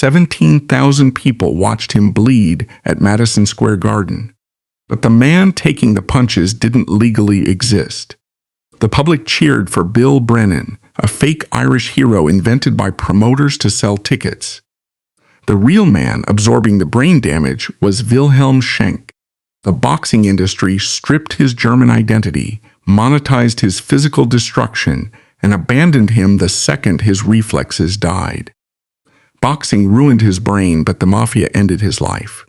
17,000 people watched him bleed at Madison Square Garden. But the man taking the punches didn't legally exist. The public cheered for Bill Brennan, a fake Irish hero invented by promoters to sell tickets. The real man absorbing the brain damage was Wilhelm Schenk. The boxing industry stripped his German identity, monetized his physical destruction, and abandoned him the second his reflexes died. Boxing ruined his brain, but the mafia ended his life.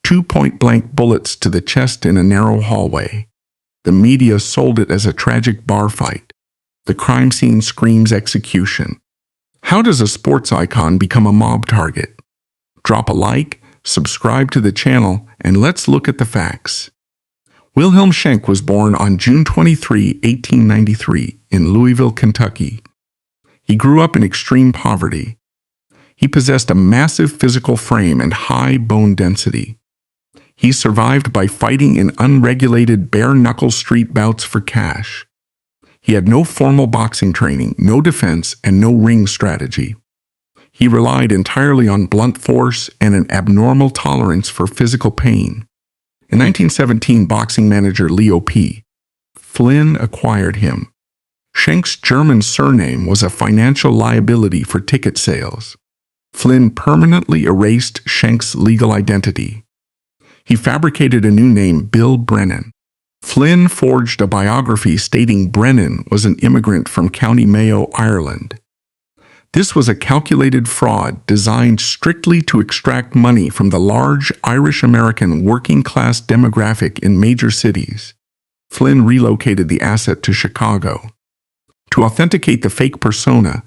2 point-blank bullets to the chest in a narrow hallway. The media sold it as a tragic bar fight. The crime scene screams execution. How does a sports icon become a mob target? Drop a like, subscribe to the channel, and let's look at the facts. Wilhelm Schenk was born on June 23, 1893, in Louisville, Kentucky. He grew up in extreme poverty. He possessed a massive physical frame and high bone density. He survived by fighting in unregulated bare-knuckle street bouts for cash. He had no formal boxing training, no defense, and no ring strategy. He relied entirely on blunt force and an abnormal tolerance for physical pain. In 1917, boxing manager Leo P. Flynn acquired him. Schenk's German surname was a financial liability for ticket sales. Flynn permanently erased Schenk's legal identity. He fabricated a new name, Bill Brennan. Flynn forged a biography stating Brennan was an immigrant from County Mayo, Ireland. This was a calculated fraud designed strictly to extract money from the large Irish-American working-class demographic in major cities. Flynn relocated the asset to Chicago. To authenticate the fake persona,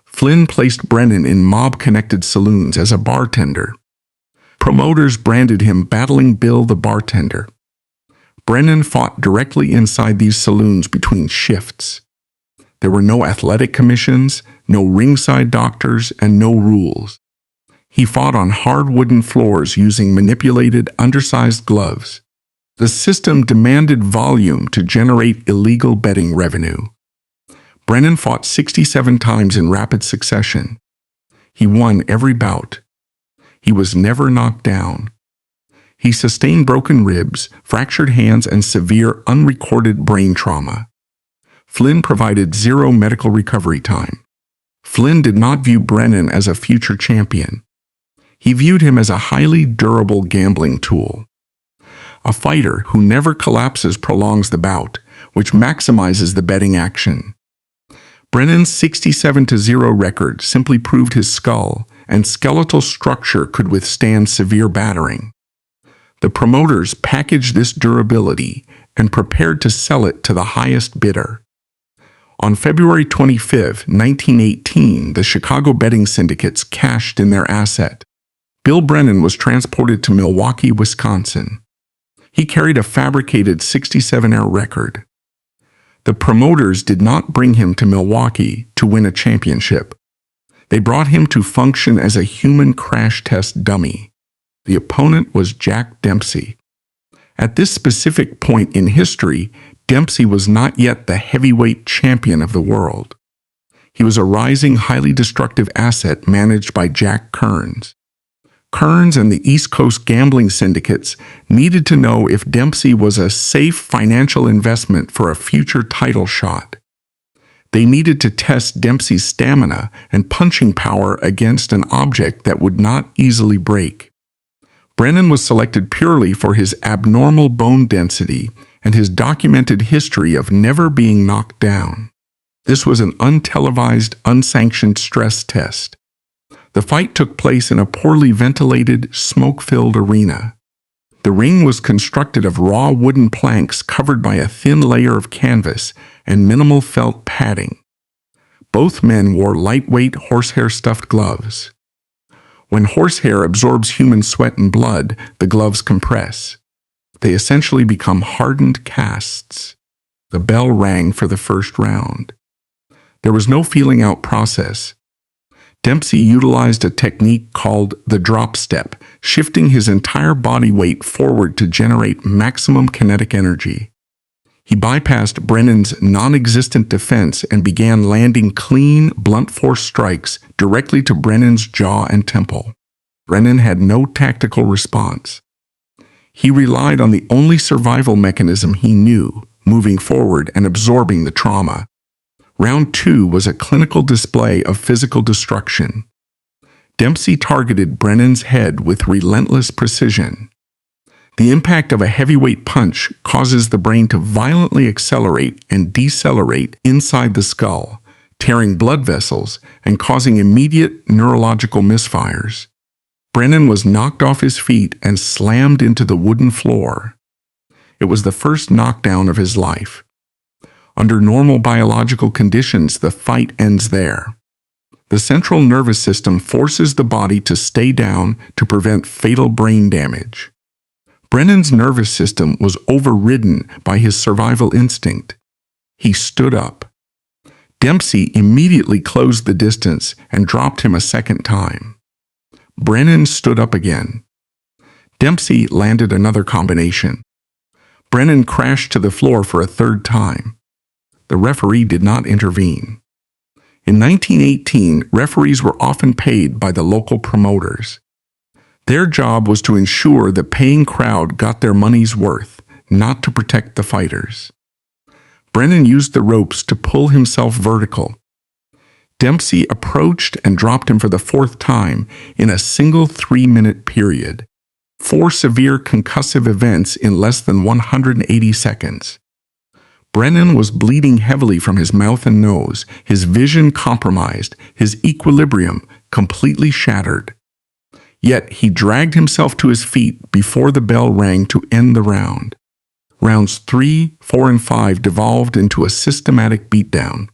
Flynn placed Brennan in mob-connected saloons as a bartender. Promoters branded him Battling Bill the Bartender. Brennan fought directly inside these saloons between shifts. There were no athletic commissions, no ringside doctors, and no rules. He fought on hard wooden floors using manipulated, undersized gloves. The system demanded volume to generate illegal betting revenue. Brennan fought 67 times in rapid succession. He won every bout. He was never knocked down. He sustained broken ribs, fractured hands, and severe unrecorded brain trauma. Flynn provided zero medical recovery time. Flynn did not view Brennan as a future champion. He viewed him as a highly durable gambling tool. A fighter who never collapses prolongs the bout, which maximizes the betting action. Brennan's 67-0 record simply proved his skull and skeletal structure could withstand severe battering. The promoters packaged this durability and prepared to sell it to the highest bidder. On February 25, 1918, the Chicago betting syndicates cashed in their asset. Bill Brennan was transported to Milwaukee, Wisconsin. He carried a fabricated 67-hour record. The promoters did not bring him to Milwaukee to win a championship. They brought him to function as a human crash test dummy. The opponent was Jack Dempsey. At this specific point in history, Dempsey was not yet the heavyweight champion of the world. He was a rising, highly destructive asset managed by Jack Kearns. Kearns and the East Coast gambling syndicates needed to know if Dempsey was a safe financial investment for a future title shot. They needed to test Dempsey's stamina and punching power against an object that would not easily break. Brennan was selected purely for his abnormal bone density and his documented history of never being knocked down. This was an untelevised, unsanctioned stress test. The fight took place in a poorly ventilated, smoke-filled arena. The ring was constructed of raw wooden planks covered by a thin layer of canvas and minimal felt padding. Both men wore lightweight horsehair-stuffed gloves. When horsehair absorbs human sweat and blood, the gloves compress. They essentially become hardened casts. The bell rang for the first round. There was no feeling-out process. Dempsey utilized a technique called the drop step, shifting his entire body weight forward to generate maximum kinetic energy. He bypassed Brennan's non-existent defense and began landing clean, blunt force strikes directly to Brennan's jaw and temple. Brennan had no tactical response. He relied on the only survival mechanism he knew, moving forward and absorbing the trauma. Round 2 was a clinical display of physical destruction. Dempsey targeted Brennan's head with relentless precision. The impact of a heavyweight punch causes the brain to violently accelerate and decelerate inside the skull, tearing blood vessels and causing immediate neurological misfires. Brennan was knocked off his feet and slammed into the wooden floor. It was the first knockdown of his life. Under normal biological conditions, the fight ends there. The central nervous system forces the body to stay down to prevent fatal brain damage. Brennan's nervous system was overridden by his survival instinct. He stood up. Dempsey immediately closed the distance and dropped him a second time. Brennan stood up again. Dempsey landed another combination. Brennan crashed to the floor for a third time. The referee did not intervene. In 1918, referees were often paid by the local promoters. Their job was to ensure the paying crowd got their money's worth, not to protect the fighters. Brennan used the ropes to pull himself vertical. Dempsey approached and dropped him for the fourth time in a single 3-minute period. 4 severe concussive events in less than 180 seconds. Brennan was bleeding heavily from his mouth and nose, his vision compromised, his equilibrium completely shattered. Yet he dragged himself to his feet before the bell rang to end the round. Rounds 3, 4, and 5 devolved into a systematic beatdown.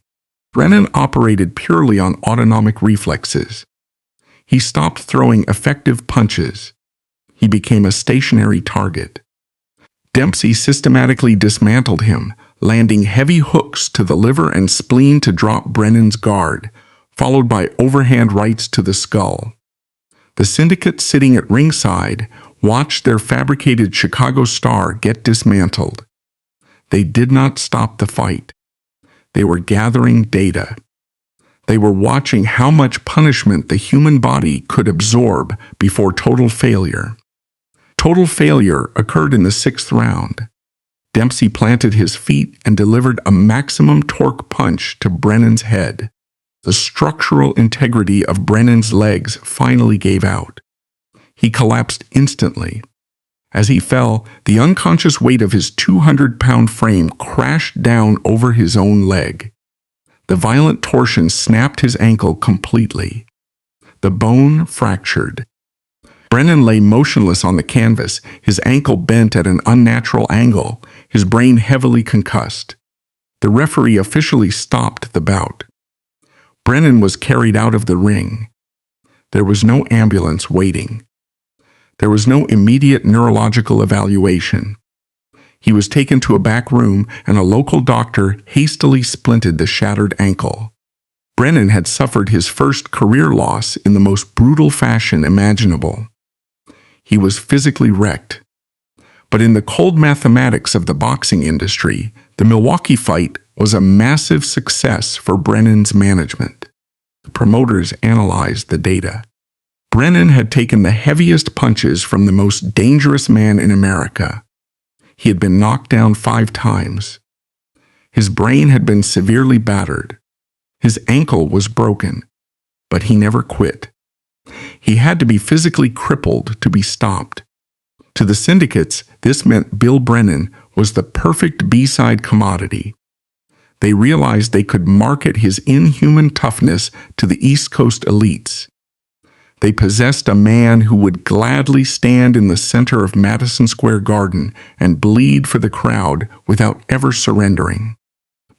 Brennan operated purely on autonomic reflexes. He stopped throwing effective punches. He became a stationary target. Dempsey systematically dismantled him, landing heavy hooks to the liver and spleen to drop Brennan's guard, followed by overhand rights to the skull. The syndicate sitting at ringside watched their fabricated Chicago star get dismantled. They did not stop the fight. They were gathering data. They were watching how much punishment the human body could absorb before total failure. Total failure occurred in the 6th round. Dempsey planted his feet and delivered a maximum torque punch to Brennan's head. The structural integrity of Brennan's legs finally gave out. He collapsed instantly. As he fell, the unconscious weight of his 200-pound frame crashed down over his own leg. The violent torsion snapped his ankle completely. The bone fractured. Brennan lay motionless on the canvas, his ankle bent at an unnatural angle, his brain heavily concussed. The referee officially stopped the bout. Brennan was carried out of the ring. There was no ambulance waiting. There was no immediate neurological evaluation. He was taken to a back room and a local doctor hastily splinted the shattered ankle. Brennan had suffered his first career loss in the most brutal fashion imaginable. He was physically wrecked. But in the cold mathematics of the boxing industry, the Milwaukee fight was a massive success for Brennan's management. The promoters analyzed the data. Brennan had taken the heaviest punches from the most dangerous man in America. He had been knocked down 5 times. His brain had been severely battered. His ankle was broken, but he never quit. He had to be physically crippled to be stopped. To the syndicates, this meant Bill Brennan was the perfect B-side commodity. They realized they could market his inhuman toughness to the East Coast elites. They possessed a man who would gladly stand in the center of Madison Square Garden and bleed for the crowd without ever surrendering.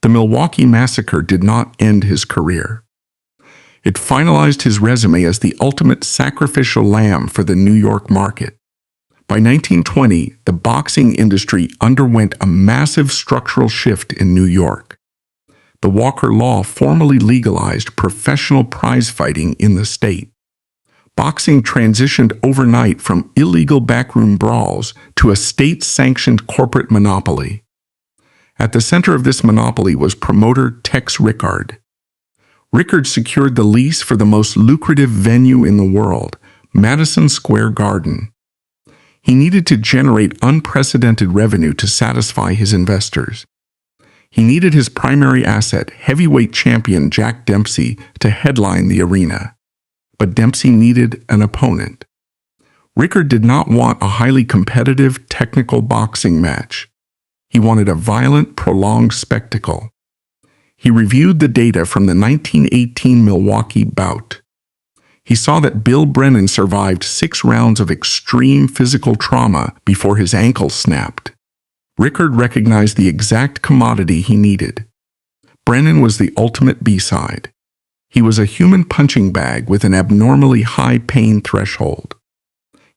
The Milwaukee massacre did not end his career. It finalized his resume as the ultimate sacrificial lamb for the New York market. By 1920, the boxing industry underwent a massive structural shift in New York. The Walker Law formally legalized professional prize fighting in the state. Boxing transitioned overnight from illegal backroom brawls to a state-sanctioned corporate monopoly. At the center of this monopoly was promoter Tex Rickard. Rickard secured the lease for the most lucrative venue in the world, Madison Square Garden. He needed to generate unprecedented revenue to satisfy his investors. He needed his primary asset, heavyweight champion Jack Dempsey, to headline the arena. But Dempsey needed an opponent. Rickard did not want a highly competitive, technical boxing match. He wanted a violent, prolonged spectacle. He reviewed the data from the 1918 Milwaukee bout. He saw that Bill Brennan survived 6 rounds of extreme physical trauma before his ankle snapped. Rickard recognized the exact commodity he needed. Brennan was the ultimate B-side. He was a human punching bag with an abnormally high pain threshold.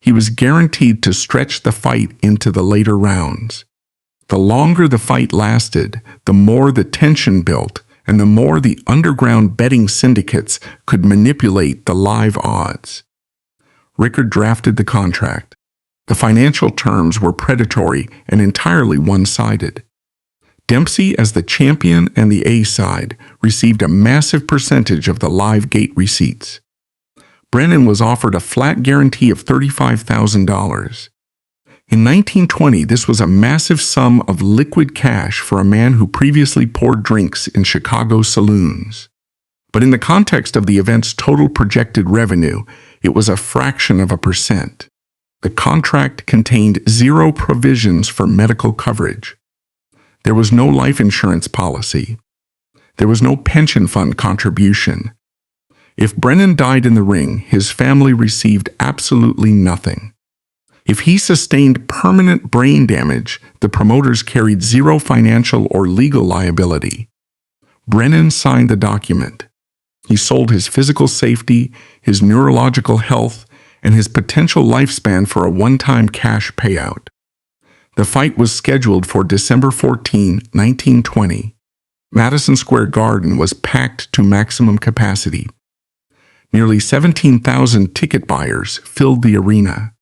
He was guaranteed to stretch the fight into the later rounds. The longer the fight lasted, the more the tension built, and the more the underground betting syndicates could manipulate the live odds. Rickard drafted the contract. The financial terms were predatory and entirely one-sided. Dempsey, as the champion and the A-side, received a massive percentage of the live gate receipts. Brennan was offered a flat guarantee of $35,000. In 1920, this was a massive sum of liquid cash for a man who previously poured drinks in Chicago saloons. But in the context of the event's total projected revenue, it was a fraction of a percent. The contract contained 0 provisions for medical coverage. There was no life insurance policy. There was no pension fund contribution. If Brennan died in the ring, his family received absolutely nothing. If he sustained permanent brain damage, the promoters carried 0 financial or legal liability. Brennan signed the document. He sold his physical safety, his neurological health, and his potential lifespan for a one-time cash payout. The fight was scheduled for December 14, 1920. Madison Square Garden was packed to maximum capacity. Nearly 17,000 ticket buyers filled the arena.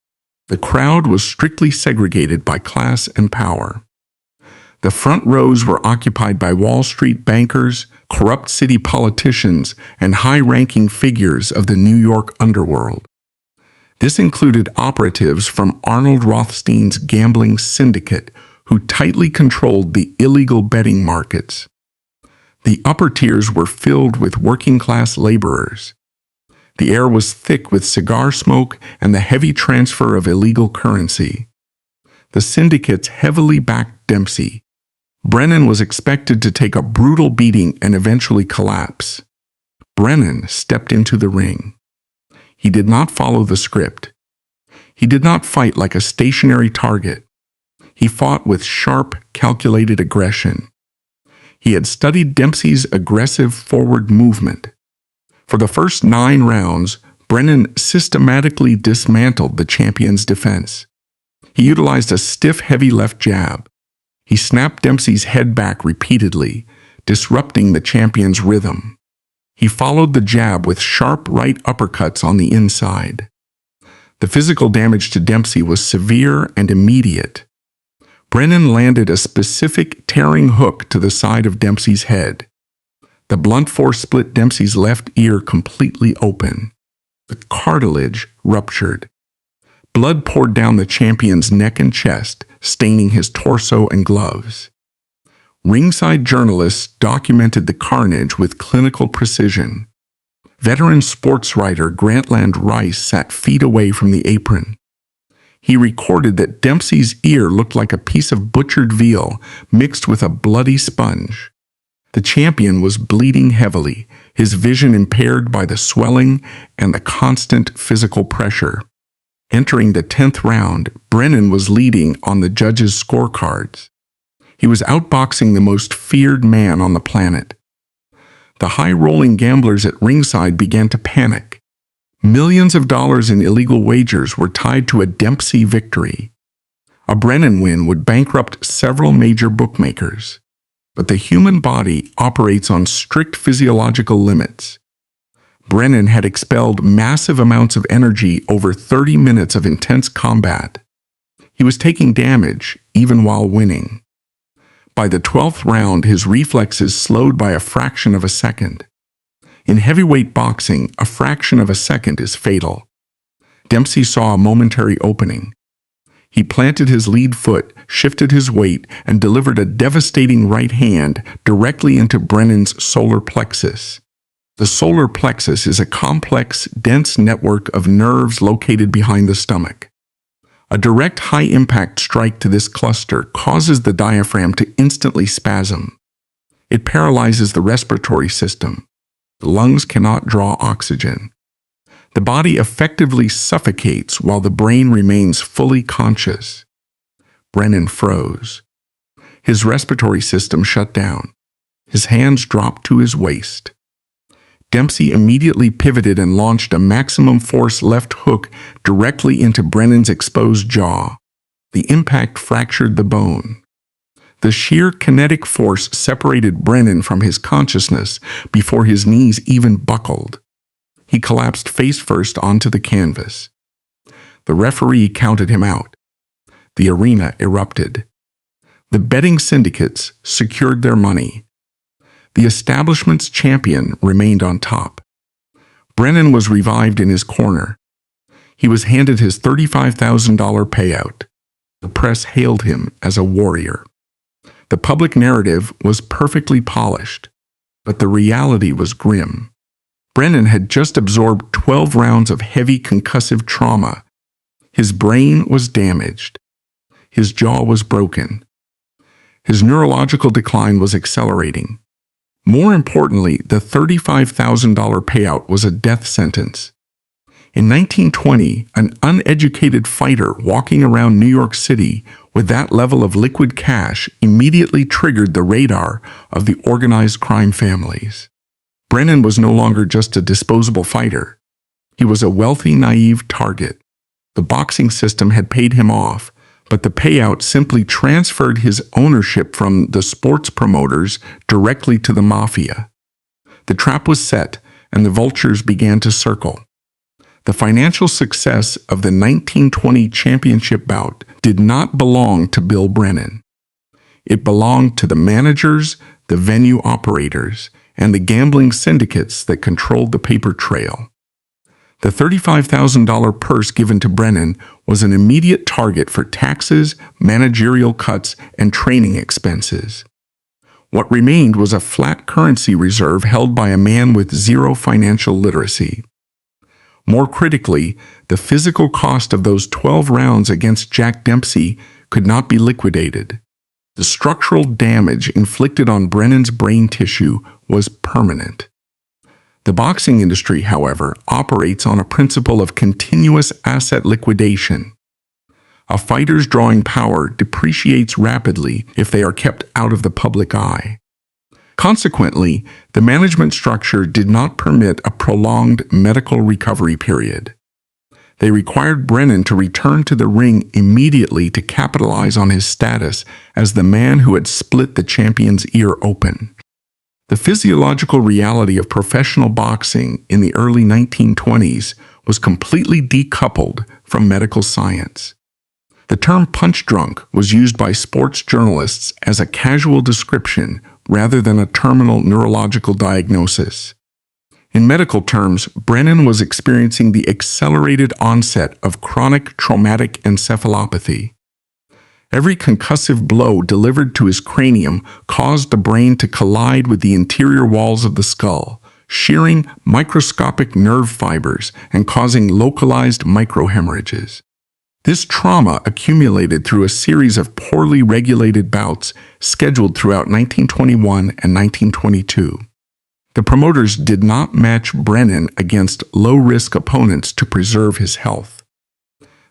The crowd was strictly segregated by class and power. The front rows were occupied by Wall Street bankers, corrupt city politicians, and high-ranking figures of the New York underworld. This included operatives from Arnold Rothstein's gambling syndicate, who tightly controlled the illegal betting markets. The upper tiers were filled with working-class laborers. The air was thick with cigar smoke and the heavy transfer of illegal currency. The syndicates heavily backed Dempsey. Brennan was expected to take a brutal beating and eventually collapse. Brennan stepped into the ring. He did not follow the script. He did not fight like a stationary target. He fought with sharp, calculated aggression. He had studied Dempsey's aggressive forward movement. For the first 9 rounds, Brennan systematically dismantled the champion's defense. He utilized a stiff, heavy left jab. He snapped Dempsey's head back repeatedly, disrupting the champion's rhythm. He followed the jab with sharp right uppercuts on the inside. The physical damage to Dempsey was severe and immediate. Brennan landed a specific tearing hook to the side of Dempsey's head. The blunt force split Dempsey's left ear completely open. The cartilage ruptured. Blood poured down the champion's neck and chest, staining his torso and gloves. Ringside journalists documented the carnage with clinical precision. Veteran sports writer Grantland Rice sat feet away from the apron. He recorded that Dempsey's ear looked like a piece of butchered veal mixed with a bloody sponge. The champion was bleeding heavily, his vision impaired by the swelling and the constant physical pressure. Entering the 10th round, Brennan was leading on the judges' scorecards. He was outboxing the most feared man on the planet. The high-rolling gamblers at ringside began to panic. Millions of dollars in illegal wagers were tied to a Dempsey victory. A Brennan win would bankrupt several major bookmakers. But the human body operates on strict physiological limits. Brennan had expelled massive amounts of energy over 30 minutes of intense combat. He was taking damage even while winning. By the 12th round, his reflexes slowed by a fraction of a second. In heavyweight boxing, a fraction of a second is fatal. Dempsey saw a momentary opening. He planted his lead foot, shifted his weight, and delivered a devastating right hand directly into Brennan's solar plexus. The solar plexus is a complex, dense network of nerves located behind the stomach. A direct high-impact strike to this cluster causes the diaphragm to instantly spasm. It paralyzes the respiratory system. The lungs cannot draw oxygen. The body effectively suffocates while the brain remains fully conscious. Brennan froze. His respiratory system shut down. His hands dropped to his waist. Dempsey immediately pivoted and launched a maximum force left hook directly into Brennan's exposed jaw. The impact fractured the bone. The sheer kinetic force separated Brennan from his consciousness before his knees even buckled. He collapsed face first onto the canvas. The referee counted him out. The arena erupted. The betting syndicates secured their money. The establishment's champion remained on top. Brennan was revived in his corner. He was handed his $35,000 payout. The press hailed him as a warrior. The public narrative was perfectly polished, but the reality was grim. Brennan had just absorbed 12 rounds of heavy concussive trauma. His brain was damaged. His jaw was broken. His neurological decline was accelerating. More importantly, the $35,000 payout was a death sentence. In 1920, an uneducated fighter walking around New York City with that level of liquid cash immediately triggered the radar of the organized crime families. Brennan was no longer just a disposable fighter. He was a wealthy, naive target. The boxing system had paid him off, but the payout simply transferred his ownership from the sports promoters directly to the mafia. The trap was set, and the vultures began to circle. The financial success of the 1920 championship bout did not belong to Bill Brennan. It belonged to the managers, the venue operators, and the gambling syndicates that controlled the paper trail. The $35,000 purse given to Brennan was an immediate target for taxes, managerial cuts, and training expenses. What remained was a flat currency reserve held by a man with zero financial literacy. More critically, the physical cost of those 12 rounds against Jack Dempsey could not be liquidated. The structural damage inflicted on Brennan's brain tissue was permanent. The boxing industry, however, operates on a principle of continuous asset liquidation. A fighter's drawing power depreciates rapidly if they are kept out of the public eye. Consequently, the management structure did not permit a prolonged medical recovery period. They required Brennan to return to the ring immediately to capitalize on his status as the man who had split the champion's ear open. The physiological reality of professional boxing in the early 1920s was completely decoupled from medical science. The term punch drunk was used by sports journalists as a casual description rather than a terminal neurological diagnosis. In medical terms, Brennan was experiencing the accelerated onset of chronic traumatic encephalopathy. Every concussive blow delivered to his cranium caused the brain to collide with the interior walls of the skull, shearing microscopic nerve fibers and causing localized microhemorrhages. This trauma accumulated through a series of poorly regulated bouts scheduled throughout 1921 and 1922. The promoters did not match Brennan against low-risk opponents to preserve his health.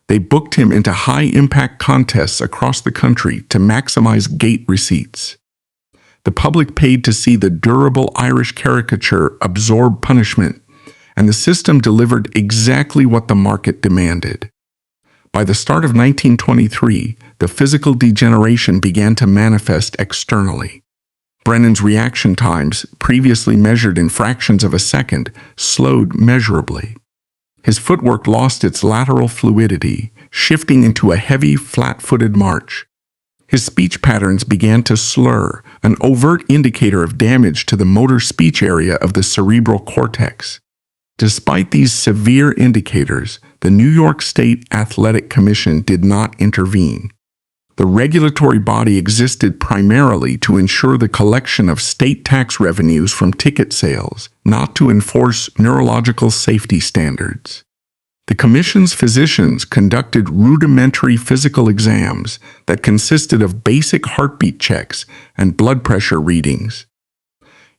They booked him into high-impact contests across the country to maximize gate receipts. The public paid to see the durable Irish caricature absorb punishment, and the system delivered exactly what the market demanded. By the start of 1923, the physical degeneration began to manifest externally. Brennan's reaction times, previously measured in fractions of a second, slowed measurably. His footwork lost its lateral fluidity, shifting into a heavy, flat-footed march. His speech patterns began to slur, an overt indicator of damage to the motor speech area of the cerebral cortex. Despite these severe indicators, the New York State Athletic Commission did not intervene. The regulatory body existed primarily to ensure the collection of state tax revenues from ticket sales, not to enforce neurological safety standards. The Commission's physicians conducted rudimentary physical exams that consisted of basic heartbeat checks and blood pressure readings.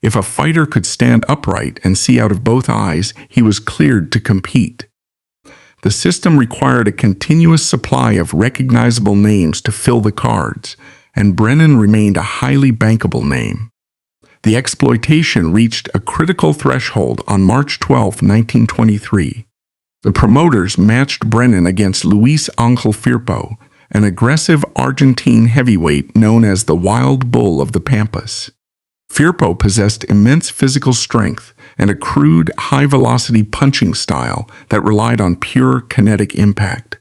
If a fighter could stand upright and see out of both eyes, he was cleared to compete. The system required a continuous supply of recognizable names to fill the cards, and Brennan remained a highly bankable name. The exploitation reached a critical threshold on March 12, 1923. The promoters matched Brennan against Luis Ángel Firpo, an aggressive Argentine heavyweight known as the Wild Bull of the Pampas. Firpo possessed immense physical strength and a crude, high-velocity punching style that relied on pure kinetic impact.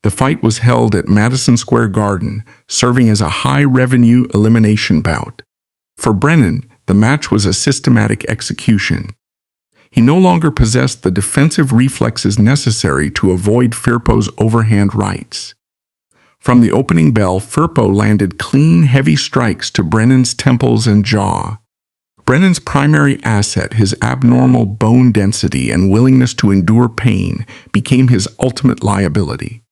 The fight was held at Madison Square Garden, serving as a high-revenue elimination bout. For Brennan, the match was a systematic execution. He no longer possessed the defensive reflexes necessary to avoid Firpo's overhand rights. From the opening bell, Firpo landed clean, heavy strikes to Brennan's temples and jaw. Brennan's primary asset, his abnormal bone density and willingness to endure pain, became his ultimate liability.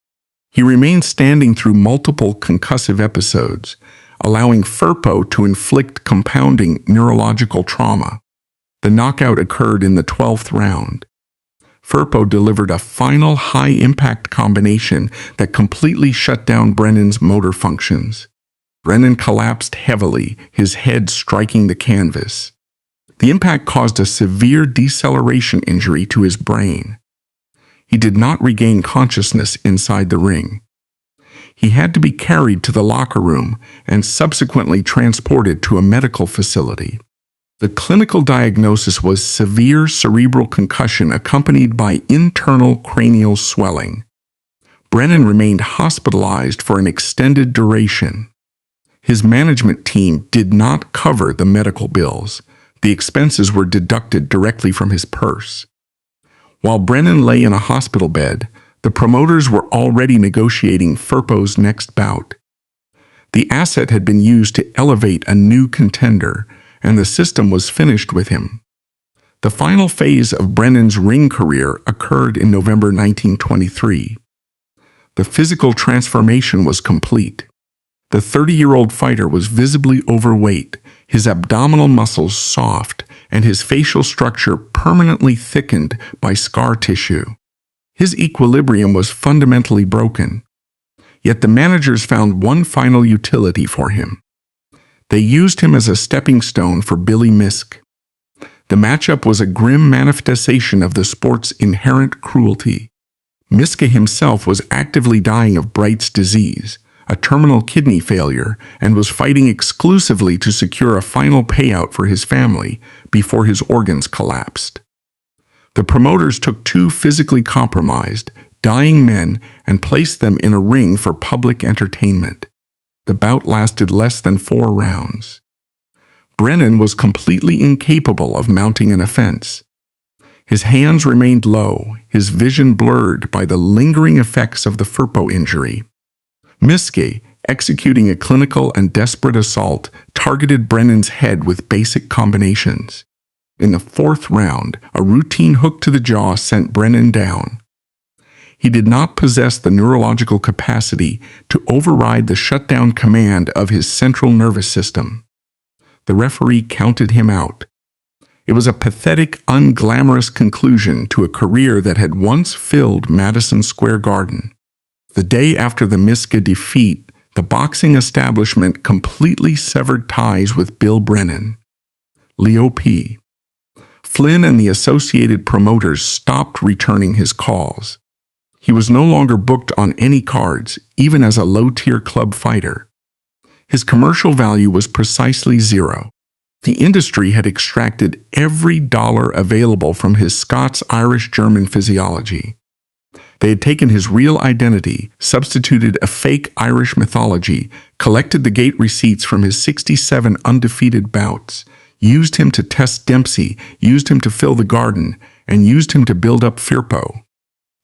He remained standing through multiple concussive episodes, allowing Firpo to inflict compounding neurological trauma. The knockout occurred in the 12th round. Firpo delivered a final high-impact combination that completely shut down Brennan's motor functions. Brennan collapsed heavily, his head striking the canvas. The impact caused a severe deceleration injury to his brain. He did not regain consciousness inside the ring. He had to be carried to the locker room and subsequently transported to a medical facility. The clinical diagnosis was severe cerebral concussion accompanied by internal cranial swelling. Brennan remained hospitalized for an extended duration. His management team did not cover the medical bills. The expenses were deducted directly from his purse. While Brennan lay in a hospital bed, the promoters were already negotiating Firpo's next bout. The asset had been used to elevate a new contender, and the system was finished with him. The final phase of Brennan's ring career occurred in November 1923. The physical transformation was complete. The 30-year-old fighter was visibly overweight, his abdominal muscles soft, and his facial structure permanently thickened by scar tissue. His equilibrium was fundamentally broken. Yet the managers found one final utility for him. They used him as a stepping stone for Billy Misk. The matchup was a grim manifestation of the sport's inherent cruelty. Miska himself was actively dying of Bright's disease, a terminal kidney failure, and was fighting exclusively to secure a final payout for his family before his organs collapsed. The promoters took two physically compromised, dying men and placed them in a ring for public entertainment. The bout lasted less than 4 rounds. Brennan was completely incapable of mounting an offense. His hands remained low, his vision blurred by the lingering effects of the Firpo injury. Miske, executing a clinical and desperate assault, targeted Brennan's head with basic combinations. In the 4th round, a routine hook to the jaw sent Brennan down. He did not possess the neurological capacity to override the shutdown command of his central nervous system. The referee counted him out. It was a pathetic, unglamorous conclusion to a career that had once filled Madison Square Garden. The day after the Miska defeat, the boxing establishment completely severed ties with Bill Brennan. Leo P. Flynn and the associated promoters stopped returning his calls. He was no longer booked on any cards, even as a low-tier club fighter. His commercial value was precisely zero. The industry had extracted every dollar available from his Scots-Irish-German physiology. They had taken his real identity, substituted a fake Irish mythology, collected the gate receipts from his 67 undefeated bouts, used him to test Dempsey, used him to fill the garden, and used him to build up Firpo.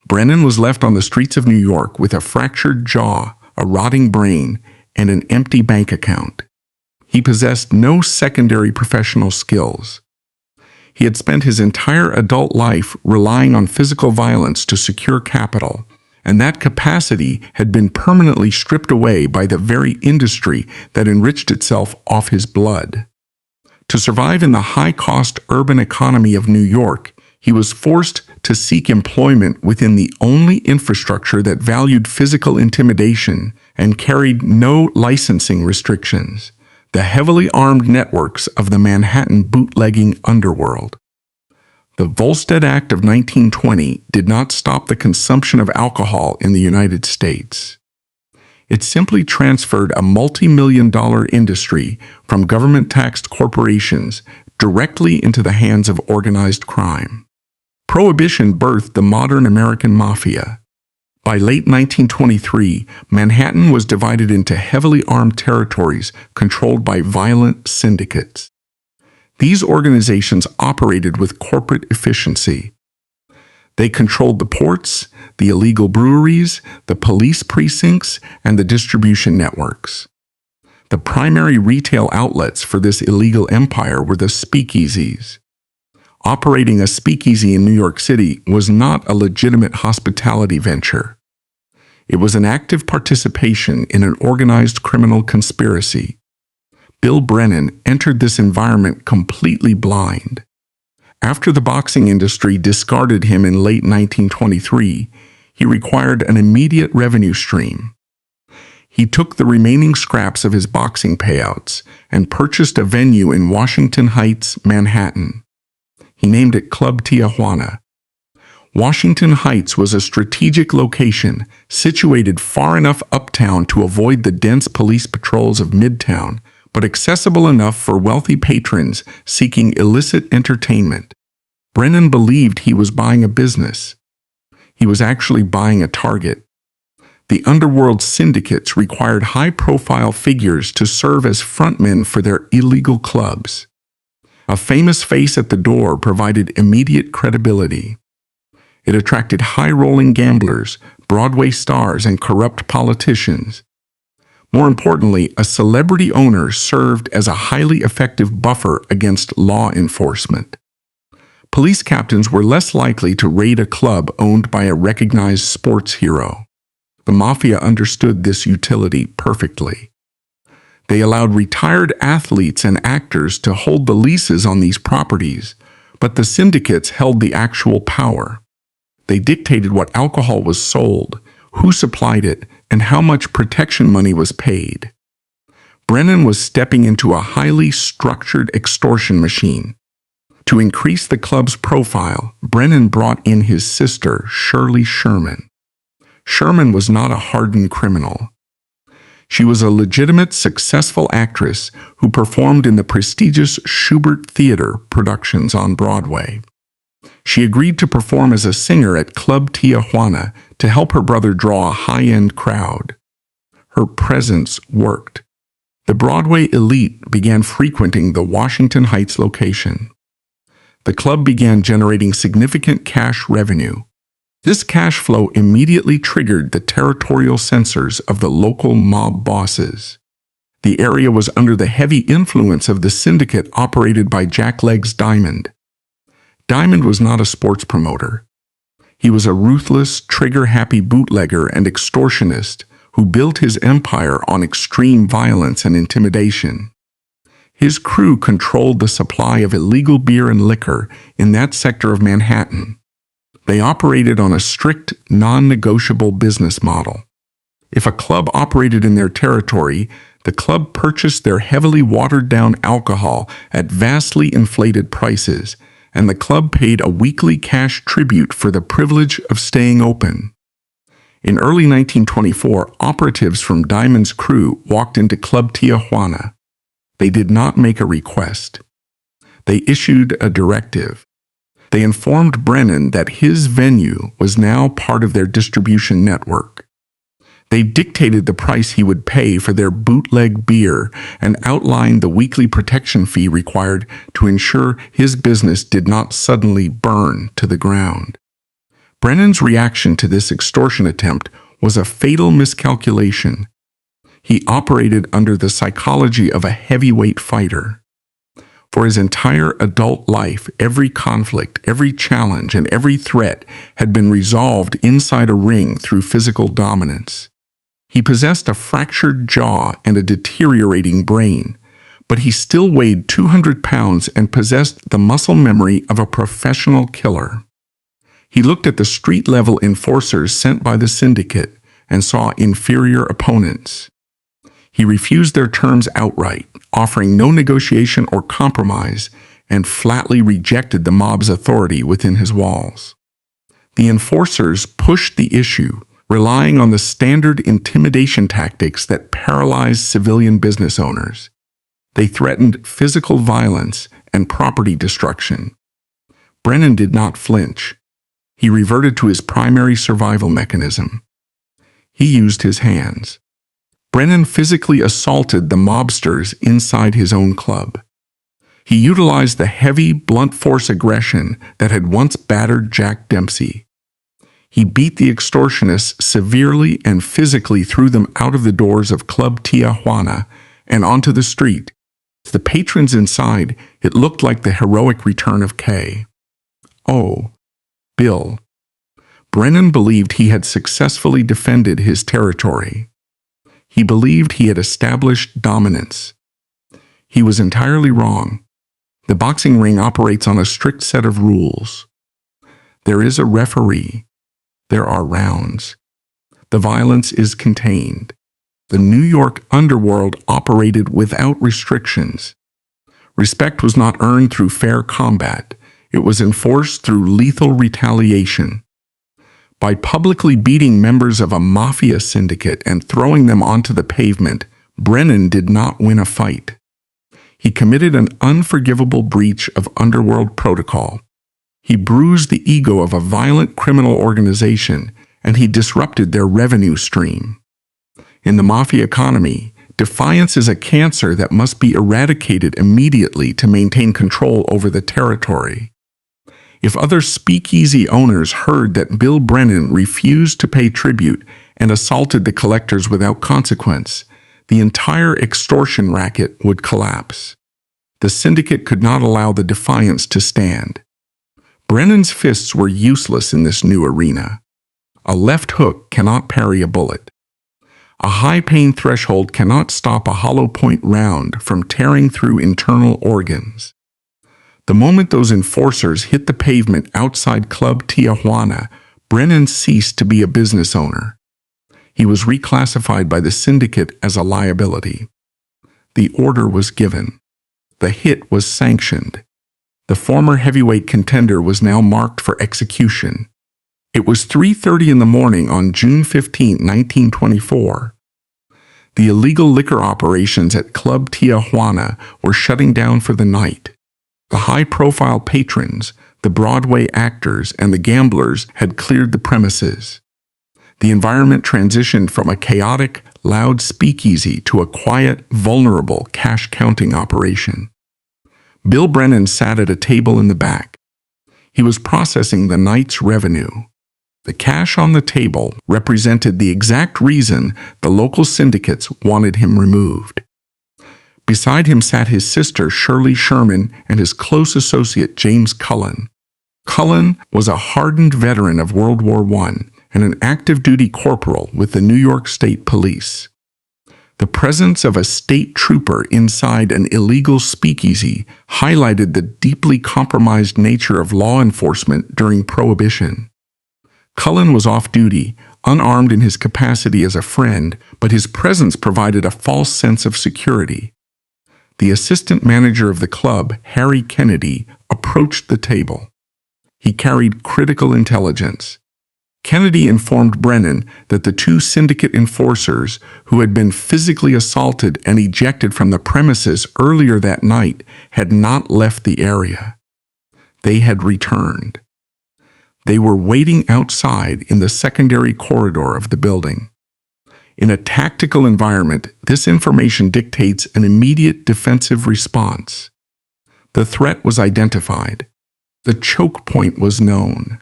Brennan was left on the streets of New York with a fractured jaw, a rotting brain, and an empty bank account. He possessed no secondary professional skills. He had spent his entire adult life relying on physical violence to secure capital, and that capacity had been permanently stripped away by the very industry that enriched itself off his blood. To survive in the high-cost urban economy of New York, he was forced to seek employment within the only infrastructure that valued physical intimidation and carried no licensing restrictions: the heavily armed networks of the Manhattan bootlegging underworld. The Volstead Act of 1920 did not stop the consumption of alcohol in the United States. It simply transferred a multi-million-dollar industry from government-taxed corporations directly into the hands of organized crime. Prohibition birthed the modern American mafia. By late 1923, Manhattan was divided into heavily armed territories controlled by violent syndicates. These organizations operated with corporate efficiency. They controlled the ports, the illegal breweries, the police precincts, and the distribution networks. The primary retail outlets for this illegal empire were the speakeasies. Operating a speakeasy in New York City was not a legitimate hospitality venture. It was an active participation in an organized criminal conspiracy. Bill Brennan entered this environment completely blind. After the boxing industry discarded him in late 1923, he required an immediate revenue stream. He took the remaining scraps of his boxing payouts and purchased a venue in Washington Heights, Manhattan. He named it Club Tijuana. Washington Heights was a strategic location situated far enough uptown to avoid the dense police patrols of Midtown, but accessible enough for wealthy patrons seeking illicit entertainment. Brennan believed he was buying a business. He was actually buying a target. The underworld syndicates required high-profile figures to serve as frontmen for their illegal clubs. A famous face at the door provided immediate credibility. It attracted high-rolling gamblers, Broadway stars, and corrupt politicians. More importantly, a celebrity owner served as a highly effective buffer against law enforcement. Police captains were less likely to raid a club owned by a recognized sports hero. The mafia understood this utility perfectly. They allowed retired athletes and actors to hold the leases on these properties, but the syndicates held the actual power. They dictated what alcohol was sold, who supplied it, and how much protection money was paid. Brennan was stepping into a highly structured extortion machine. To increase the club's profile, Brennan brought in his sister, Shirley Sherman. Sherman was not a hardened criminal. She was a legitimate, successful actress who performed in the prestigious Schubert Theater productions on Broadway. She agreed to perform as a singer at Club Tijuana to help her brother draw a high-end crowd. Her presence worked. The Broadway elite began frequenting the Washington Heights location. The club began generating significant cash revenue. This cash flow immediately triggered the territorial censors of the local mob bosses. The area was under the heavy influence of the syndicate operated by Jack Diamond. Diamond was not a sports promoter. He was a ruthless, trigger-happy bootlegger and extortionist who built his empire on extreme violence and intimidation. His crew controlled the supply of illegal beer and liquor in that sector of Manhattan. They operated on a strict, non-negotiable business model. If a club operated in their territory, the club purchased their heavily watered-down alcohol at vastly inflated prices, and the club paid a weekly cash tribute for the privilege of staying open. In early 1924, operatives from Diamond's crew walked into Club Tijuana. They did not make a request. They issued a directive. They informed Brennan that his venue was now part of their distribution network. They dictated the price he would pay for their bootleg beer and outlined the weekly protection fee required to ensure his business did not suddenly burn to the ground. Brennan's reaction to this extortion attempt was a fatal miscalculation. He operated under the psychology of a heavyweight fighter. For his entire adult life, every conflict, every challenge, and every threat had been resolved inside a ring through physical dominance. He possessed a fractured jaw and a deteriorating brain, but he still weighed 200 pounds and possessed the muscle memory of a professional killer. He looked at the street-level enforcers sent by the syndicate and saw inferior opponents. He refused their terms outright, offering no negotiation or compromise, and flatly rejected the mob's authority within his walls. The enforcers pushed the issue, relying on the standard intimidation tactics that paralyze civilian business owners. They threatened physical violence and property destruction. Brennan did not flinch. He reverted to his primary survival mechanism. He used his hands. Brennan physically assaulted the mobsters inside his own club. He utilized the heavy, blunt force aggression that had once battered Jack Dempsey. He beat the extortionists severely and physically threw them out of the doors of Club Tijuana and onto the street. To the patrons inside, it looked like the heroic return of Kay. Oh, Bill. Brennan believed he had successfully defended his territory. He believed he had established dominance. He was entirely wrong. The boxing ring operates on a strict set of rules. There is a referee. There are rounds. The violence is contained. The New York underworld operated without restrictions. Respect was not earned through fair combat. It was enforced through lethal retaliation. By publicly beating members of a mafia syndicate and throwing them onto the pavement, Brennan did not win a fight. He committed an unforgivable breach of underworld protocol. He bruised the ego of a violent criminal organization, and he disrupted their revenue stream. In the mafia economy, defiance is a cancer that must be eradicated immediately to maintain control over the territory. If other speakeasy owners heard that Bill Brennan refused to pay tribute and assaulted the collectors without consequence, the entire extortion racket would collapse. The syndicate could not allow the defiance to stand. Brennan's fists were useless in this new arena. A left hook cannot parry a bullet. A high pain threshold cannot stop a hollow point round from tearing through internal organs. The moment those enforcers hit the pavement outside Club Tijuana, Brennan ceased to be a business owner. He was reclassified by the syndicate as a liability. The order was given. The hit was sanctioned. The former heavyweight contender was now marked for execution. It was 3:30 in the morning on June 15, 1924. The illegal liquor operations at Club Tijuana were shutting down for the night. The high-profile patrons, the Broadway actors, and the gamblers had cleared the premises. The environment transitioned from a chaotic, loud speakeasy to a quiet, vulnerable cash-counting operation. Bill Brennan sat at a table in the back. He was processing the night's revenue. The cash on the table represented the exact reason the local syndicates wanted him removed. Beside him sat his sister Shirley Sherman and his close associate James Cullen. Cullen was a hardened veteran of World War I and an active-duty corporal with the New York State Police. The presence of a state trooper inside an illegal speakeasy highlighted the deeply compromised nature of law enforcement during Prohibition. Cullen was off-duty, unarmed in his capacity as a friend, but his presence provided a false sense of security. The assistant manager of the club, Harry Kennedy, approached the table. He carried critical intelligence. Kennedy informed Brennan that the two syndicate enforcers who had been physically assaulted and ejected from the premises earlier that night had not left the area. They had returned. They were waiting outside in the secondary corridor of the building. In a tactical environment, this information dictates an immediate defensive response. The threat was identified. The choke point was known.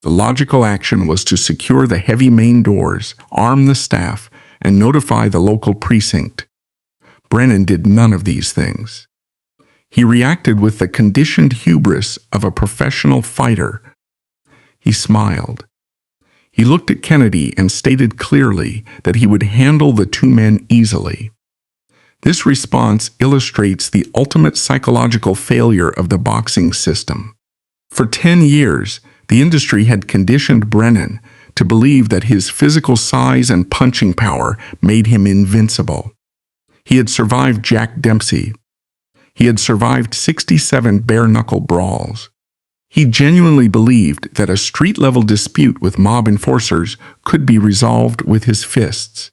The logical action was to secure the heavy main doors, arm the staff, and notify the local precinct. Brennan did none of these things. He reacted with the conditioned hubris of a professional fighter. He smiled. He looked at Kennedy and stated clearly that he would handle the two men easily. This response illustrates the ultimate psychological failure of the boxing system. For 10 years, the industry had conditioned Brennan to believe that his physical size and punching power made him invincible. He had survived Jack Dempsey. He had survived 67 bare-knuckle brawls. He genuinely believed that a street-level dispute with mob enforcers could be resolved with his fists.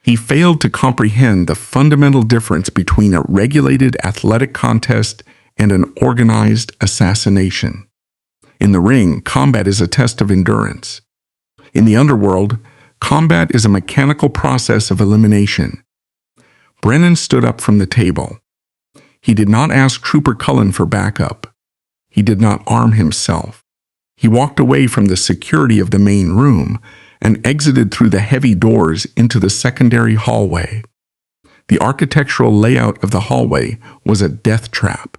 He failed to comprehend the fundamental difference between a regulated athletic contest and an organized assassination. In the ring, combat is a test of endurance. In the underworld, combat is a mechanical process of elimination. Brennan stood up from the table. He did not ask Trooper Cullen for backup. He did not arm himself. He walked away from the security of the main room and exited through the heavy doors into the secondary hallway. The architectural layout of the hallway was a death trap.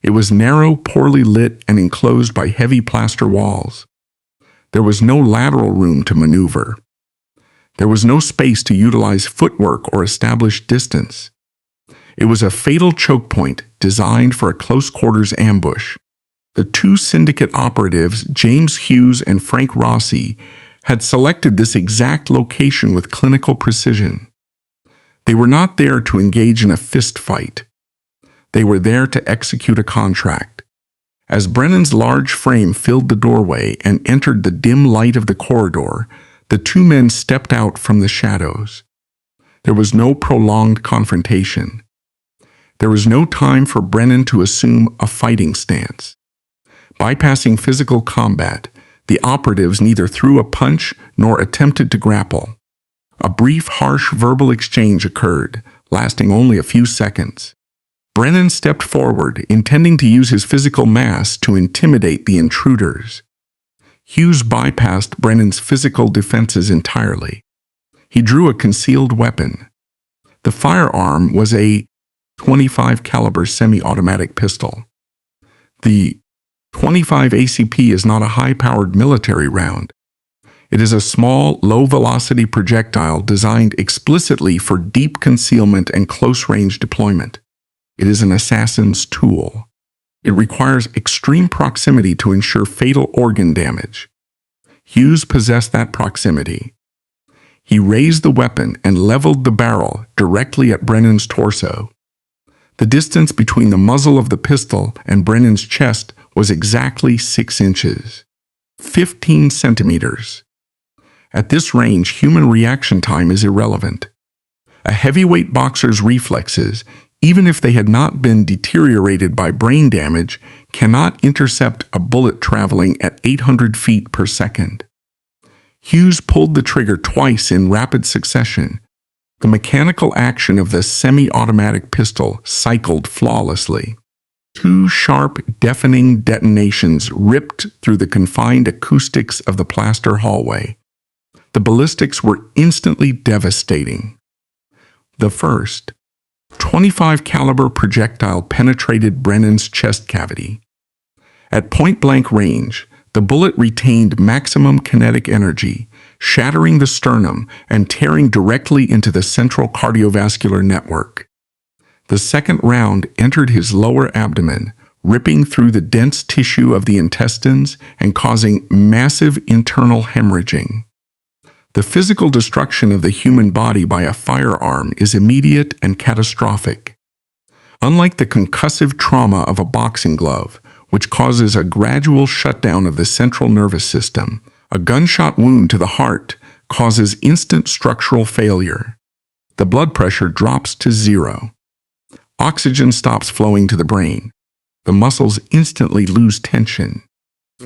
It was narrow, poorly lit, and enclosed by heavy plaster walls. There was no lateral room to maneuver. There was no space to utilize footwork or establish distance. It was a fatal choke point designed for a close-quarters ambush. The two syndicate operatives, James Hughes and Frank Rossi, had selected this exact location with clinical precision. They were not there to engage in a fist fight. They were there to execute a contract. As Brennan's large frame filled the doorway and entered the dim light of the corridor, the two men stepped out from the shadows. There was no prolonged confrontation. There was no time for Brennan to assume a fighting stance. Bypassing physical combat, the operatives neither threw a punch nor attempted to grapple. A brief, harsh verbal exchange occurred, lasting only a few seconds. Brennan stepped forward, intending to use his physical mass to intimidate the intruders. Hughes bypassed Brennan's physical defenses entirely. He drew a concealed weapon. The firearm was a .25 caliber semi-automatic pistol. The .25 ACP is not a high-powered military round. It is a small, low-velocity projectile designed explicitly for deep concealment and close-range deployment. It is an assassin's tool. It requires extreme proximity to ensure fatal organ damage. Hughes possessed that proximity. He raised the weapon and leveled the barrel directly at Brennan's torso. The distance between the muzzle of the pistol and Brennan's chest was exactly 6 inches, 15 centimeters. At this range, human reaction time is irrelevant. A heavyweight boxer's reflexes, even if they had not been deteriorated by brain damage, cannot intercept a bullet traveling at 800 feet per second. Hughes pulled the trigger twice in rapid succession. The mechanical action of the semi-automatic pistol cycled flawlessly. 2 sharp, deafening detonations ripped through the confined acoustics of the plaster hallway. The ballistics were instantly devastating. The first, .25 caliber projectile penetrated Brennan's chest cavity. At point-blank range, the bullet retained maximum kinetic energy, shattering the sternum and tearing directly into the central cardiovascular network. The second round entered his lower abdomen, ripping through the dense tissue of the intestines and causing massive internal hemorrhaging. The physical destruction of the human body by a firearm is immediate and catastrophic. Unlike the concussive trauma of a boxing glove, which causes a gradual shutdown of the central nervous system, a gunshot wound to the heart causes instant structural failure. The blood pressure drops to 0. Oxygen stops flowing to the brain. The muscles instantly lose tension.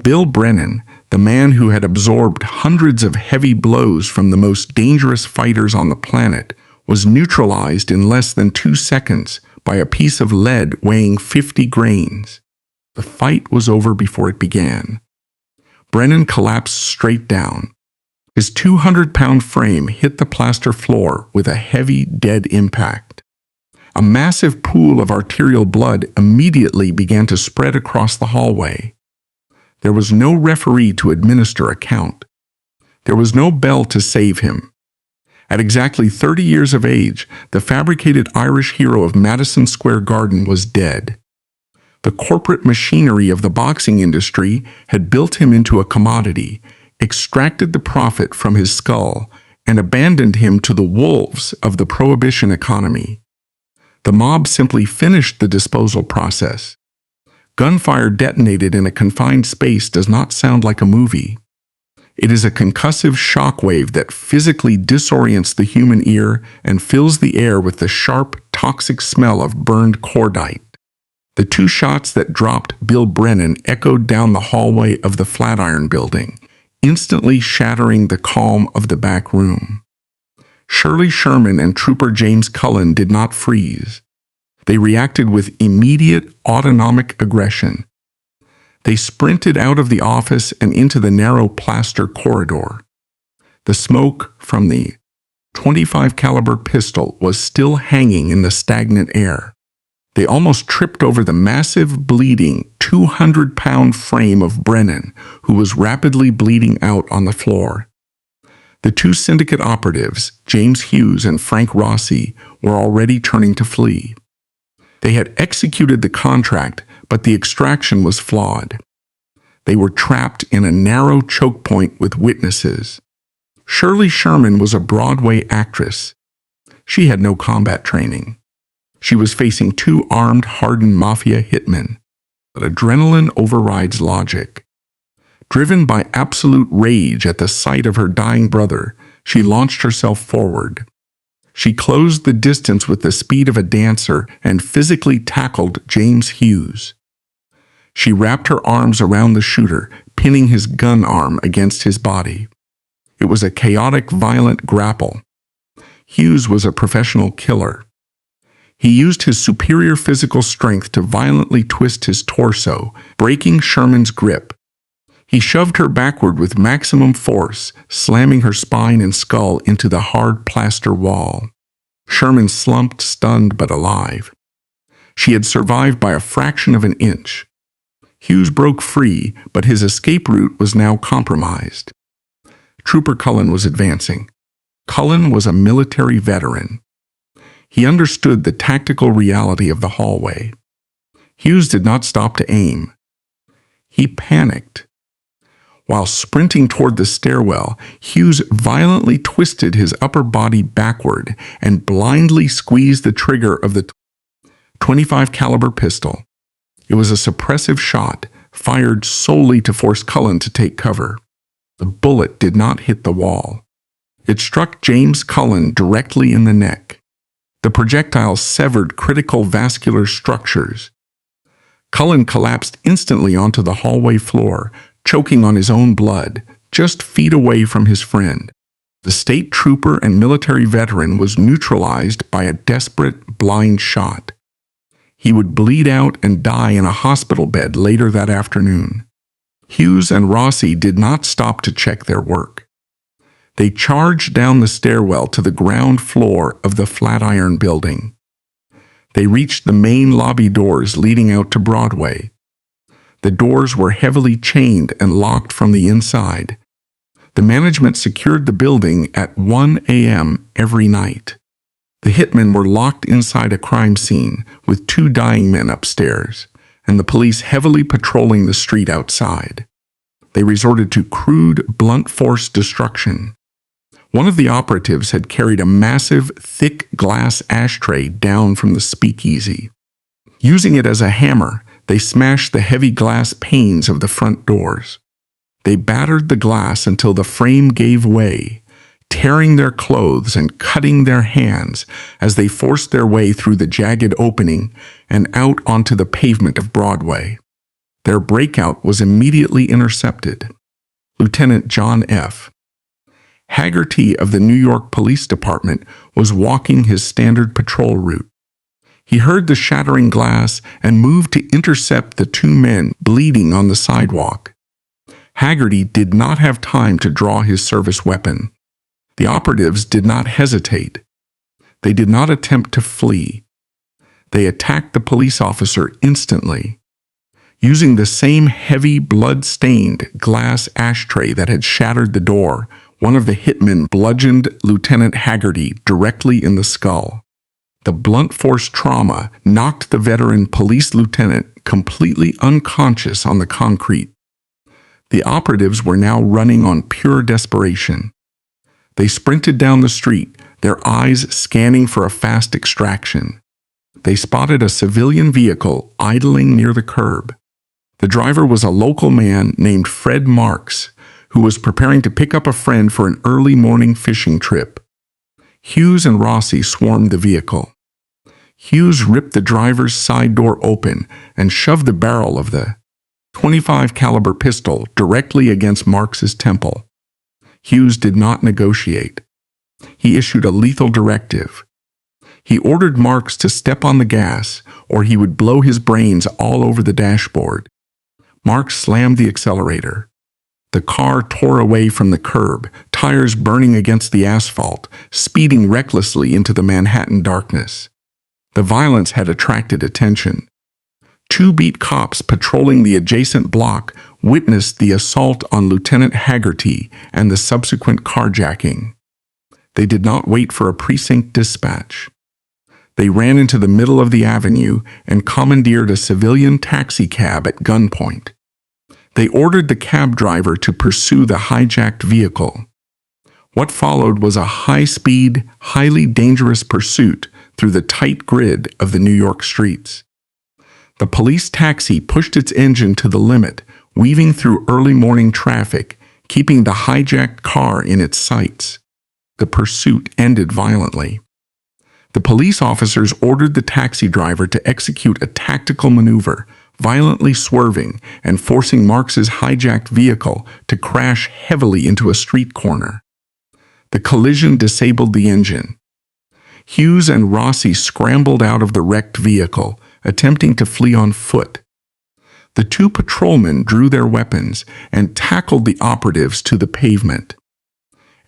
Bill Brennan, the man who had absorbed hundreds of heavy blows from the most dangerous fighters on the planet, was neutralized in less than 2 seconds by a piece of lead weighing 50 grains. The fight was over before it began. Brennan collapsed straight down. His 200-pound frame hit the plaster floor with a heavy, dead impact. A massive pool of arterial blood immediately began to spread across the hallway. There was no referee to administer a count. There was no bell to save him. At exactly 30 years of age, the fabricated Irish hero of Madison Square Garden was dead. The corporate machinery of the boxing industry had built him into a commodity, extracted the profit from his skull, and abandoned him to the wolves of the prohibition economy. The mob simply finished the disposal process. Gunfire detonated in a confined space does not sound like a movie. It is a concussive shockwave that physically disorients the human ear and fills the air with the sharp, toxic smell of burned cordite. The 2 shots that dropped Bill Brennan echoed down the hallway of the Flatiron Building, instantly shattering the calm of the back room. Shirley Sherman and Trooper James Cullen did not freeze. They reacted with immediate autonomic aggression. They sprinted out of the office and into the narrow plaster corridor. The smoke from the .25 caliber pistol was still hanging in the stagnant air. They almost tripped over the massive, bleeding, 200-pound frame of Brennan, who was rapidly bleeding out on the floor. The 2 syndicate operatives, James Hughes and Frank Rossi, were already turning to flee. They had executed the contract, but the extraction was flawed. They were trapped in a narrow choke point with witnesses. Shirley Sherman was a Broadway actress. She had no combat training. She was facing 2 armed, hardened mafia hitmen. But adrenaline overrides logic. Driven by absolute rage at the sight of her dying brother, she launched herself forward. She closed the distance with the speed of a dancer and physically tackled James Hughes. She wrapped her arms around the shooter, pinning his gun arm against his body. It was a chaotic, violent grapple. Hughes was a professional killer. He used his superior physical strength to violently twist his torso, breaking Sherman's grip. He shoved her backward with maximum force, slamming her spine and skull into the hard plaster wall. Sherman slumped, stunned but alive. She had survived by a fraction of an inch. Hughes broke free, but his escape route was now compromised. Trooper Cullen was advancing. Cullen was a military veteran. He understood the tactical reality of the hallway. Hughes did not stop to aim. He panicked. While sprinting toward the stairwell, Hughes violently twisted his upper body backward and blindly squeezed the trigger of the .25 caliber pistol. It was a suppressive shot, fired solely to force Cullen to take cover. The bullet did not hit the wall. It struck James Cullen directly in the neck. The projectile severed critical vascular structures. Cullen collapsed instantly onto the hallway floor, choking on his own blood, just feet away from his friend. The state trooper and military veteran was neutralized by a desperate, blind shot. He would bleed out and die in a hospital bed later that afternoon. Hughes and Rossi did not stop to check their work. They charged down the stairwell to the ground floor of the Flatiron Building. They reached the main lobby doors leading out to Broadway. The doors were heavily chained and locked from the inside. The management secured the building at 1 a.m. every night. The hitmen were locked inside a crime scene with 2 dying men upstairs, and the police heavily patrolling the street outside. They resorted to crude, blunt force destruction. One of the operatives had carried a massive, thick glass ashtray down from the speakeasy. Using it as a hammer, they smashed the heavy glass panes of the front doors. They battered the glass until the frame gave way, tearing their clothes and cutting their hands as they forced their way through the jagged opening and out onto the pavement of Broadway. Their breakout was immediately intercepted. Lieutenant John F. Haggerty of the New York Police Department was walking his standard patrol route. He heard the shattering glass and moved to intercept the two men bleeding on the sidewalk. Haggerty did not have time to draw his service weapon. The operatives did not hesitate. They did not attempt to flee. They attacked the police officer instantly. Using the same heavy, blood-stained glass ashtray that had shattered the door, one of the hitmen bludgeoned Lieutenant Haggerty directly in the skull. The blunt force trauma knocked the veteran police lieutenant completely unconscious on the concrete. The operatives were now running on pure desperation. They sprinted down the street, their eyes scanning for a fast extraction. They spotted a civilian vehicle idling near the curb. The driver was a local man named Fred Marks, who was preparing to pick up a friend for an early morning fishing trip. Hughes and Rossi swarmed the vehicle. Hughes ripped the driver's side door open and shoved the barrel of the .25 caliber pistol directly against Marks's temple. Hughes did not negotiate. He issued a lethal directive. He ordered Marks to step on the gas, or he would blow his brains all over the dashboard. Marks slammed the accelerator. The car tore away from the curb, tires burning against the asphalt, speeding recklessly into the Manhattan darkness. The violence had attracted attention. Two beat cops patrolling the adjacent block witnessed the assault on Lieutenant Haggerty and the subsequent carjacking. They did not wait for a precinct dispatch. They ran into the middle of the avenue and commandeered a civilian taxicab at gunpoint. They ordered the cab driver to pursue the hijacked vehicle. What followed was a high-speed, highly dangerous pursuit through the tight grid of the New York streets. The police taxi pushed its engine to the limit, weaving through early morning traffic, keeping the hijacked car in its sights. The pursuit ended violently. The police officers ordered the taxi driver to execute a tactical maneuver, violently swerving and forcing Marks's hijacked vehicle to crash heavily into a street corner. The collision disabled the engine. Hughes and Rossi scrambled out of the wrecked vehicle, attempting to flee on foot. The two patrolmen drew their weapons and tackled the operatives to the pavement.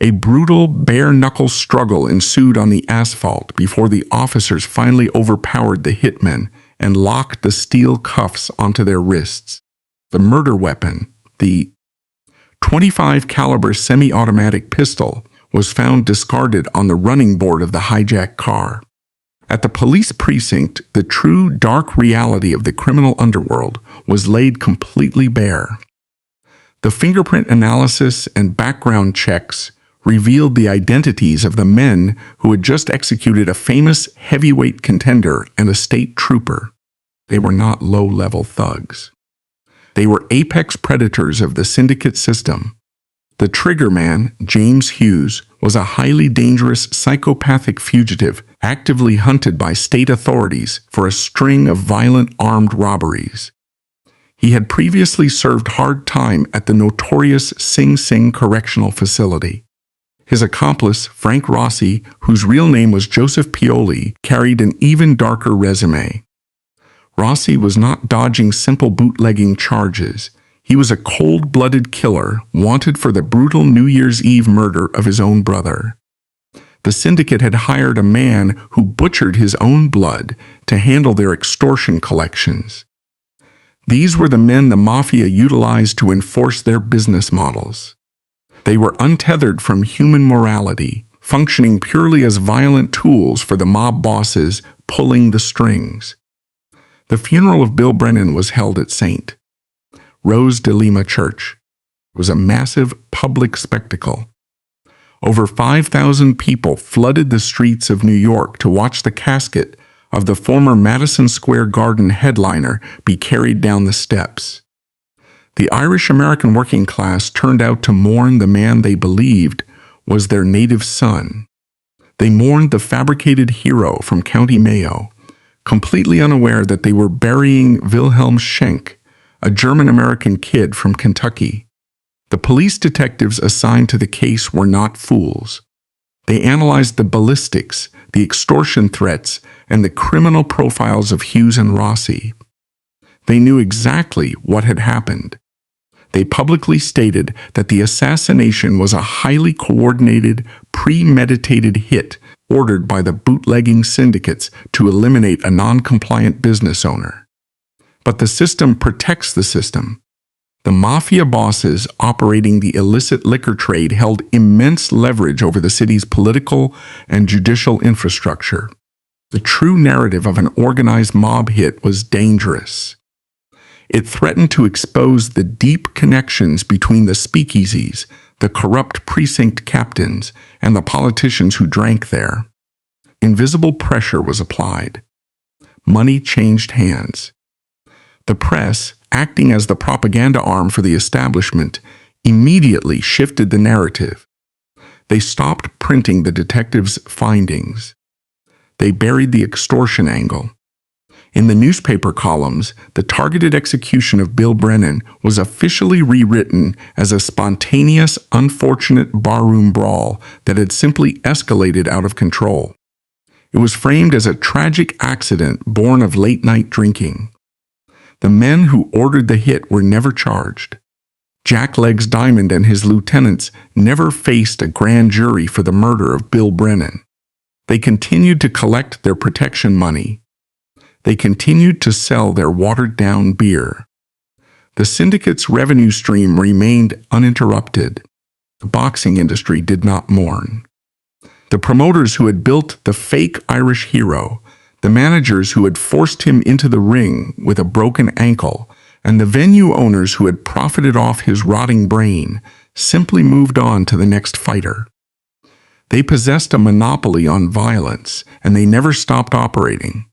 A brutal, bare-knuckle struggle ensued on the asphalt before the officers finally overpowered the hitmen and locked the steel cuffs onto their wrists. The murder weapon, the .25 caliber semi-automatic pistol, was found discarded on the running board of the hijacked car. At the police precinct, the true dark reality of the criminal underworld was laid completely bare. The fingerprint analysis and background checks revealed the identities of the men who had just executed a famous heavyweight contender and a state trooper. They were not low-level thugs. They were apex predators of the syndicate system. The triggerman, James Hughes, was a highly dangerous psychopathic fugitive actively hunted by state authorities for a string of violent armed robberies. He had previously served hard time at the notorious Sing Sing Correctional Facility. His accomplice, Frank Rossi, whose real name was Joseph Pioli, carried an even darker resume. Rossi was not dodging simple bootlegging charges. He was a cold-blooded killer wanted for the brutal New Year's Eve murder of his own brother. The syndicate had hired a man who butchered his own blood to handle their extortion collections. These were the men the mafia utilized to enforce their business models. They were untethered from human morality, functioning purely as violent tools for the mob bosses pulling the strings. The funeral of Bill Brennan was held at St. Rose de Lima Church. It was a massive public spectacle. Over 5,000 people flooded the streets of New York to watch the casket of the former Madison Square Garden headliner be carried down the steps. The Irish-American working class turned out to mourn the man they believed was their native son. They mourned the fabricated hero from County Mayo, completely unaware that they were burying Wilhelm Schenk, a German-American kid from Kentucky. The police detectives assigned to the case were not fools. They analyzed the ballistics, the extortion threats, and the criminal profiles of Hughes and Rossi. They knew exactly what had happened. They publicly stated that the assassination was a highly coordinated, premeditated hit ordered by the bootlegging syndicates to eliminate a non-compliant business owner. But the system protects the system. The mafia bosses operating the illicit liquor trade held immense leverage over the city's political and judicial infrastructure. The true narrative of an organized mob hit was dangerous. It threatened to expose the deep connections between the speakeasies, the corrupt precinct captains, and the politicians who drank there. Invisible pressure was applied. Money changed hands. The press, acting as the propaganda arm for the establishment, immediately shifted the narrative. They stopped printing the detectives' findings. They buried the extortion angle. In the newspaper columns, the targeted execution of Bill Brennan was officially rewritten as a spontaneous, unfortunate barroom brawl that had simply escalated out of control. It was framed as a tragic accident born of late-night drinking. The men who ordered the hit were never charged. Jack Legs Diamond and his lieutenants never faced a grand jury for the murder of Bill Brennan. They continued to collect their protection money. They continued to sell their watered-down beer. The syndicate's revenue stream remained uninterrupted. The boxing industry did not mourn. The promoters who had built the fake Irish hero, the managers who had forced him into the ring with a broken ankle, and the venue owners who had profited off his rotting brain, simply moved on to the next fighter. They possessed a monopoly on violence, and they never stopped operating.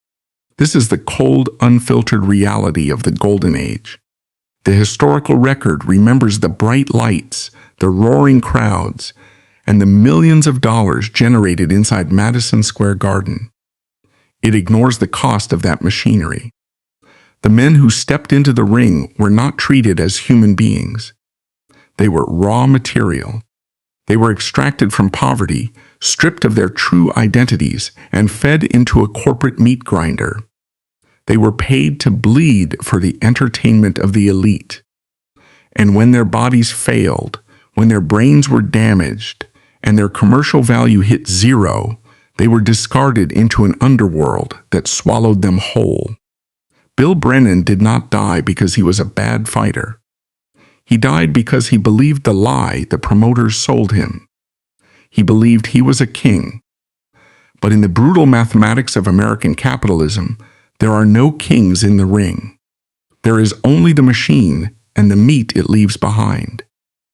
This is the cold, unfiltered reality of the Golden Age. The historical record remembers the bright lights, the roaring crowds, and the millions of dollars generated inside Madison Square Garden. It ignores the cost of that machinery. The men who stepped into the ring were not treated as human beings. They were raw material. They were extracted from poverty, stripped of their true identities, and fed into a corporate meat grinder. They were paid to bleed for the entertainment of the elite. And when their bodies failed, when their brains were damaged, and their commercial value hit zero, they were discarded into an underworld that swallowed them whole. Bill Brennan did not die because he was a bad fighter. He died because he believed the lie the promoters sold him. He believed he was a king. But in the brutal mathematics of American capitalism, there are no kings in the ring. There is only the machine and the meat it leaves behind.